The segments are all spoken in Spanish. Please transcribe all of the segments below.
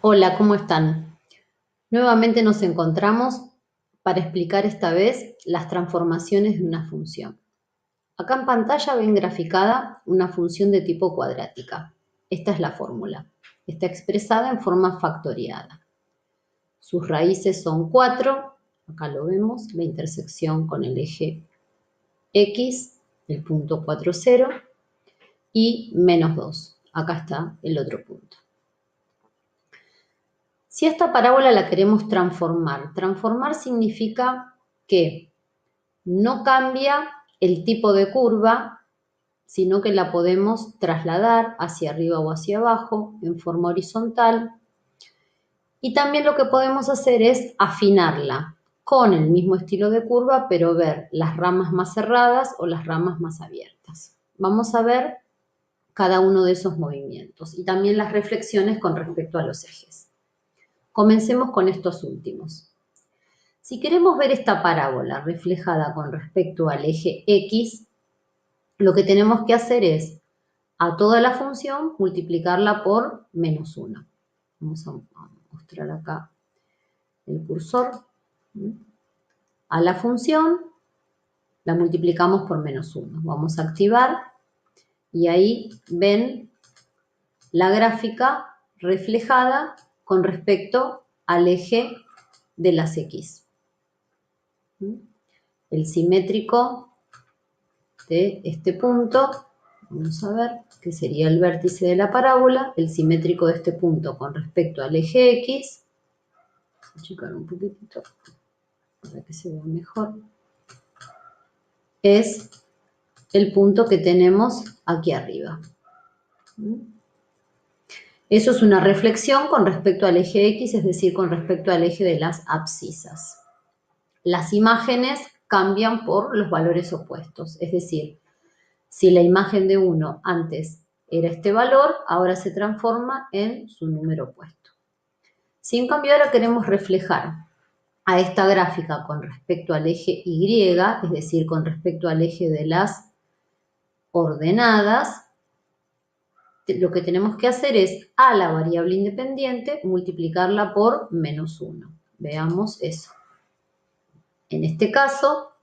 Hola, ¿cómo están? Nuevamente nos encontramos para explicar esta vez las transformaciones de una función. Acá en pantalla ven graficada una función de tipo cuadrática. Esta es la fórmula. Está expresada en forma factoriada. Sus raíces son 4, acá lo vemos, la intersección con el eje X, el punto 4, 0, y menos 2. Acá está el otro punto. Si esta parábola la queremos transformar significa que no cambia el tipo de curva, sino que la podemos trasladar hacia arriba o hacia abajo en forma horizontal. Y también lo que podemos hacer es afinarla con el mismo estilo de curva, pero ver las ramas más cerradas o las ramas más abiertas. Vamos a ver cada uno de esos movimientos y también las reflexiones con respecto a los ejes. Comencemos con estos últimos. Si queremos ver esta parábola reflejada con respecto al eje X, lo que tenemos que hacer es a toda la función multiplicarla por menos 1. Vamos a mostrar acá el cursor. A la función la multiplicamos por menos 1. Vamos a activar y ahí ven la gráfica reflejada con respecto al eje de las X. El simétrico de este punto, vamos a ver, que sería el vértice de la parábola, el simétrico de este punto con respecto al eje X, vamos a achicar un poquitito para que se vea mejor, es el punto que tenemos aquí arriba. Eso es una reflexión con respecto al eje X, es decir, con respecto al eje de las abscisas. Las imágenes cambian por los valores opuestos, es decir, si la imagen de 1 antes era este valor, ahora se transforma en su número opuesto. Si en cambio ahora queremos reflejar a esta gráfica con respecto al eje Y, es decir, con respecto al eje de las ordenadas, lo que tenemos que hacer es a la variable independiente multiplicarla por menos 1. Veamos eso. En este caso,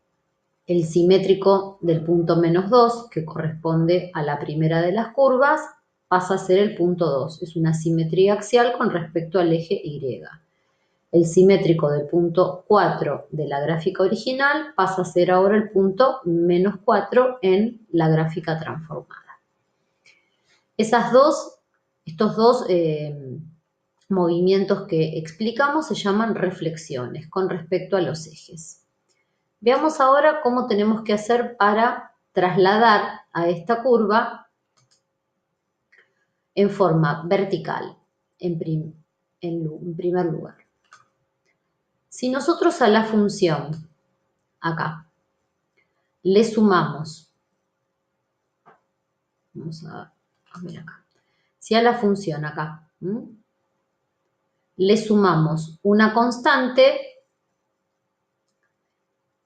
el simétrico del punto menos 2, que corresponde a la primera de las curvas, pasa a ser el punto 2. Es una simetría axial con respecto al eje Y. El simétrico del punto 4 de la gráfica original pasa a ser ahora el punto menos 4 en la gráfica transformada. Estos dos movimientos que explicamos se llaman reflexiones con respecto a los ejes. Veamos ahora cómo tenemos que hacer para trasladar a esta curva en forma vertical, en primer lugar. Si nosotros a la función, acá, le sumamos, vamos a ver acá, si a la función acá le sumamos una constante,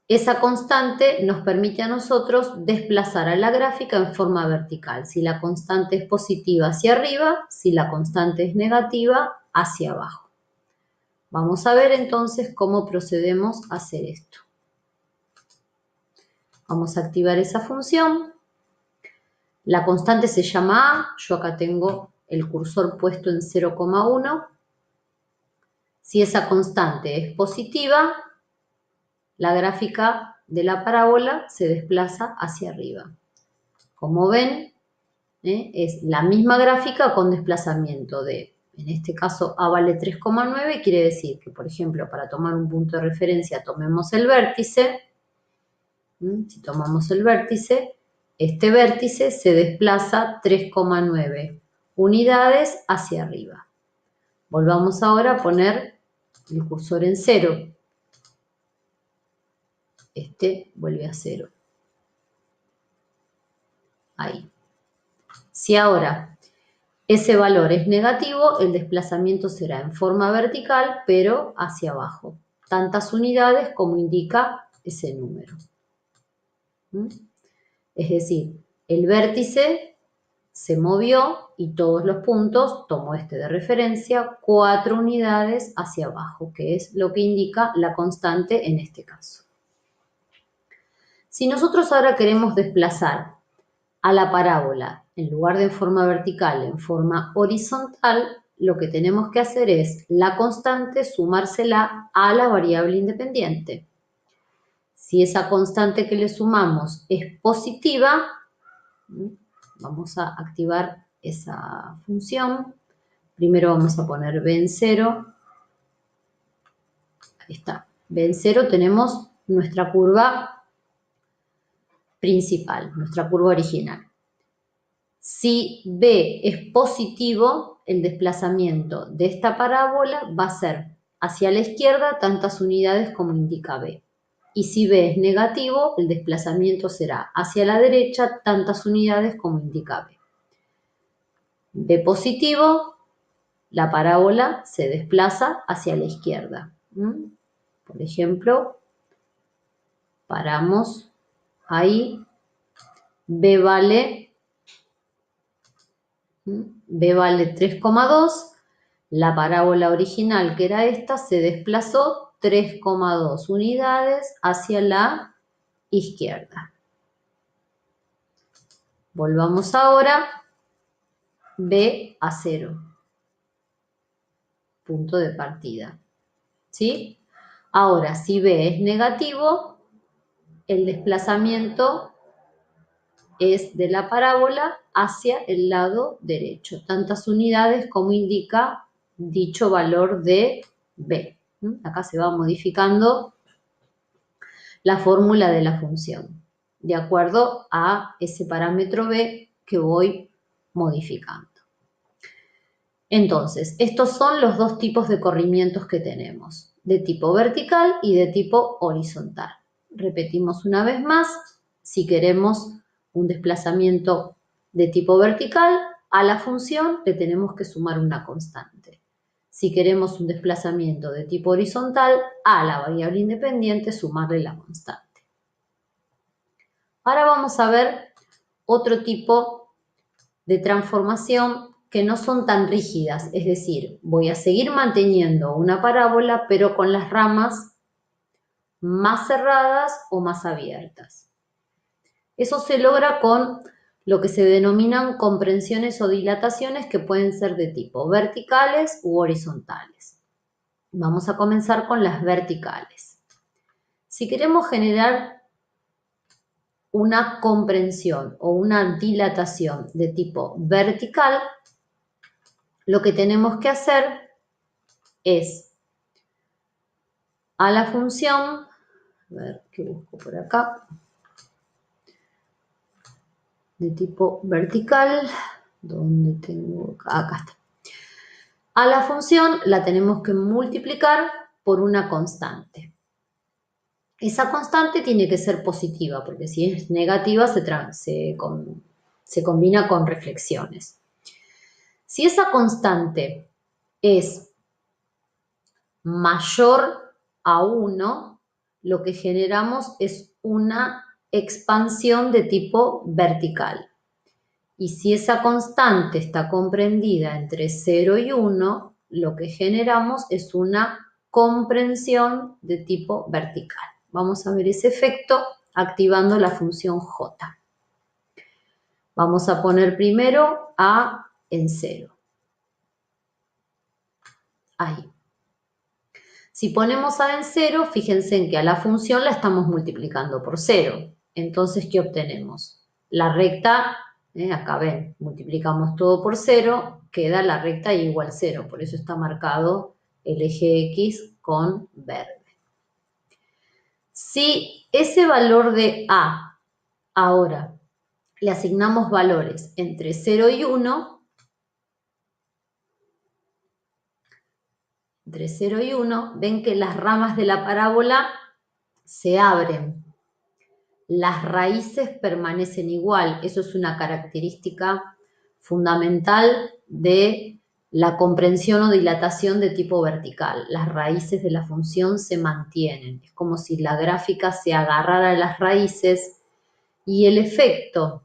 esa constante nos permite a nosotros desplazar a la gráfica en forma vertical. Si la constante es positiva, hacia arriba; si la constante es negativa, hacia abajo. Vamos a ver entonces cómo procedemos a hacer esto. Vamos a activar esa función. La constante se llama A. Yo acá tengo el cursor puesto en 0,1. Si esa constante es positiva, la gráfica de la parábola se desplaza hacia arriba. Como ven, es la misma gráfica con desplazamiento de, en este caso, A vale 3,9, quiere decir que, por ejemplo, para tomar un punto de referencia, tomemos el vértice. Si tomamos el vértice, este vértice se desplaza 3,9 unidades hacia arriba. Volvamos ahora a poner el cursor en 0. Este vuelve a 0. Ahí. Si ahora ese valor es negativo, el desplazamiento será en forma vertical, pero hacia abajo. Tantas unidades como indica ese número. Es decir, el vértice se movió y todos los puntos, tomo este de referencia, 4 unidades hacia abajo, que es lo que indica la constante en este caso. Si nosotros ahora queremos desplazar a la parábola, en lugar de en forma vertical, en forma horizontal, lo que tenemos que hacer es la constante sumársela a la variable independiente. Si esa constante que le sumamos es positiva, vamos a activar esa función. Primero vamos a poner b en 0. Ahí está. B en 0 tenemos nuestra curva principal, nuestra curva original. Si b es positivo, el desplazamiento de esta parábola va a ser hacia la izquierda tantas unidades como indica b. Y si b es negativo, el desplazamiento será hacia la derecha tantas unidades como indica b. B positivo, la parábola se desplaza hacia la izquierda. Por ejemplo, paramos ahí, B vale 3,2, la parábola original que era esta se desplazó 3,2 unidades hacia la izquierda. Volvamos ahora, B a 0, punto de partida. ¿Sí? Ahora, si B es negativo, el desplazamiento es de la parábola hacia el lado derecho, tantas unidades como indica dicho valor de B. Acá se va modificando la fórmula de la función, de acuerdo a ese parámetro B que voy modificando. Entonces, estos son los dos tipos de corrimientos que tenemos, de tipo vertical y de tipo horizontal. Repetimos una vez más, si queremos un desplazamiento de tipo vertical, a la función le tenemos que sumar una constante. Si queremos un desplazamiento de tipo horizontal, a la variable independiente sumarle la constante. Ahora vamos a ver otro tipo de transformación que no son tan rígidas, es decir, voy a seguir manteniendo una parábola, pero con las ramas más cerradas o más abiertas. Eso se logra con lo que se denominan comprensiones o dilataciones que pueden ser de tipo verticales u horizontales. Vamos a comenzar con las verticales. Si queremos generar una comprensión o una dilatación de tipo vertical, lo que tenemos que hacer es a la función, a ver qué busco por acá, de tipo vertical, ¿dónde tengo? Acá está. A la función la tenemos que multiplicar por una constante. Esa constante tiene que ser positiva, porque si es negativa se combina con reflexiones. Si esa constante es mayor a 1, lo que generamos es una expansión de tipo vertical. Y si esa constante está comprendida entre 0 y 1, lo que generamos es una comprensión de tipo vertical. Vamos a ver ese efecto activando la función j. Vamos a poner primero a en 0. Ahí. Si ponemos a en 0, fíjense en que a la función la estamos multiplicando por 0. Entonces, ¿qué obtenemos? La recta, acá ven, multiplicamos todo por 0, queda la recta igual a 0. Por eso está marcado el eje X con verde. Si ese valor de A ahora le asignamos valores entre 0 y 1, entre 0 y 1, ven que las ramas de la parábola se abren. Las raíces permanecen igual. Eso es una característica fundamental de la comprensión o dilatación de tipo vertical. Las raíces de la función se mantienen. Es como si la gráfica se agarrara a las raíces y el efecto,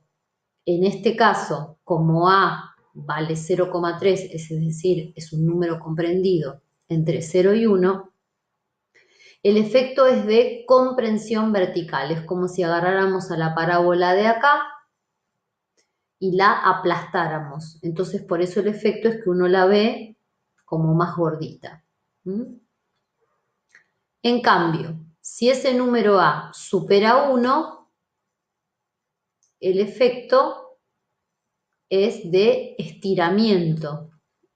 en este caso, como A vale 0,3, es decir, es un número comprendido entre 0 y 1, el efecto es de comprensión vertical. Es como si agarráramos a la parábola de acá y la aplastáramos. Entonces, por eso el efecto es que uno la ve como más gordita. En cambio, si ese número A supera 1, el efecto es de estiramiento,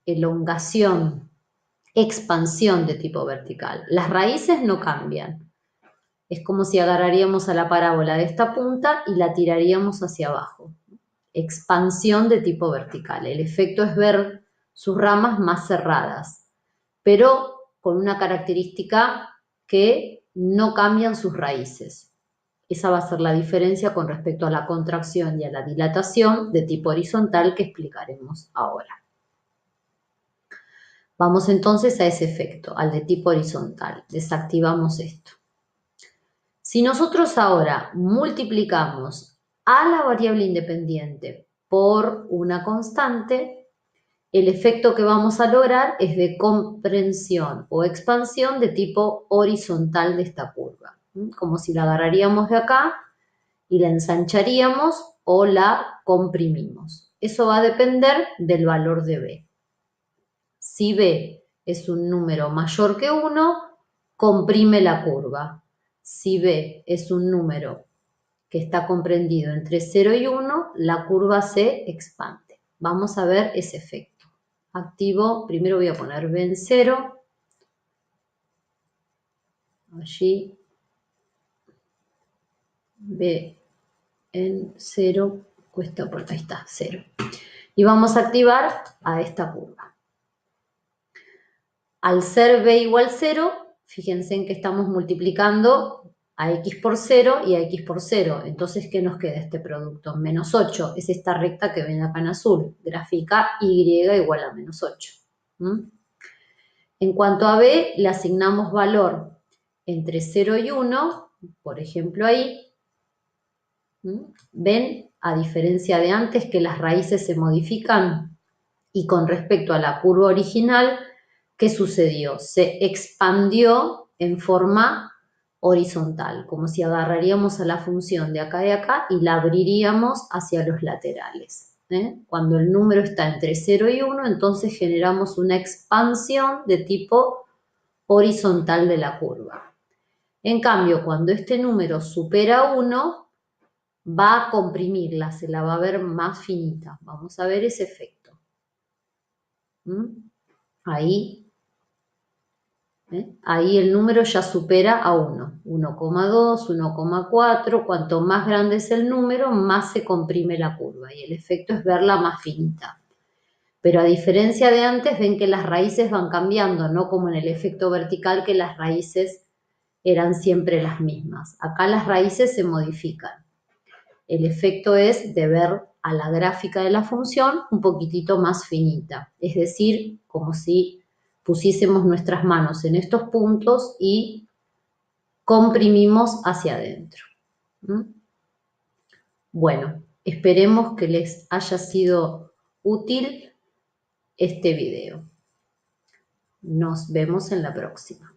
elongación, expansión de tipo vertical. Las raíces no cambian. Es como si agarraríamos a la parábola de esta punta y la tiraríamos hacia abajo. Expansión de tipo vertical. El efecto es ver sus ramas más cerradas, pero con una característica que no cambian sus raíces. Esa va a ser la diferencia con respecto a la contracción y a la dilatación de tipo horizontal que explicaremos ahora. Vamos entonces a ese efecto, al de tipo horizontal. Desactivamos esto. Si nosotros ahora multiplicamos a la variable independiente por una constante, el efecto que vamos a lograr es de comprensión o expansión de tipo horizontal de esta curva. Como si la agarraríamos de acá y la ensancharíamos o la comprimimos. Eso va a depender del valor de B. Si B es un número mayor que 1, comprime la curva. Si B es un número que está comprendido entre 0 y 1, la curva se expande. Vamos a ver ese efecto. Activo, primero voy a poner B en 0. Allí, B en 0, cuesta por ahí está, 0. Y vamos a activar a esta curva. Al ser B igual 0, fíjense en que estamos multiplicando a X por 0 y a X por 0. Entonces, ¿qué nos queda este producto? Menos 8. Es esta recta que ven acá en azul. Grafica Y igual a menos 8. En cuanto a B, le asignamos valor entre 0 y 1. Por ejemplo, ahí. ¿Ven? A diferencia de antes que las raíces se modifican. Y con respecto a la curva original, ¿qué sucedió? Se expandió en forma horizontal, como si agarraríamos a la función de acá y la abriríamos hacia los laterales. Cuando el número está entre 0 y 1, entonces generamos una expansión de tipo horizontal de la curva. En cambio, cuando este número supera 1, va a comprimirla, se la va a ver más finita. Vamos a ver ese efecto. Ahí el número ya supera a 1, 1,2, 1,4, cuanto más grande es el número, más se comprime la curva y el efecto es verla más finita. Pero a diferencia de antes, ven que las raíces van cambiando, no como en el efecto vertical que las raíces eran siempre las mismas. Acá las raíces se modifican. El efecto es de ver a la gráfica de la función un poquitito más finita, es decir, como si pusiésemos nuestras manos en estos puntos y comprimimos hacia adentro. Bueno, esperemos que les haya sido útil este video. Nos vemos en la próxima.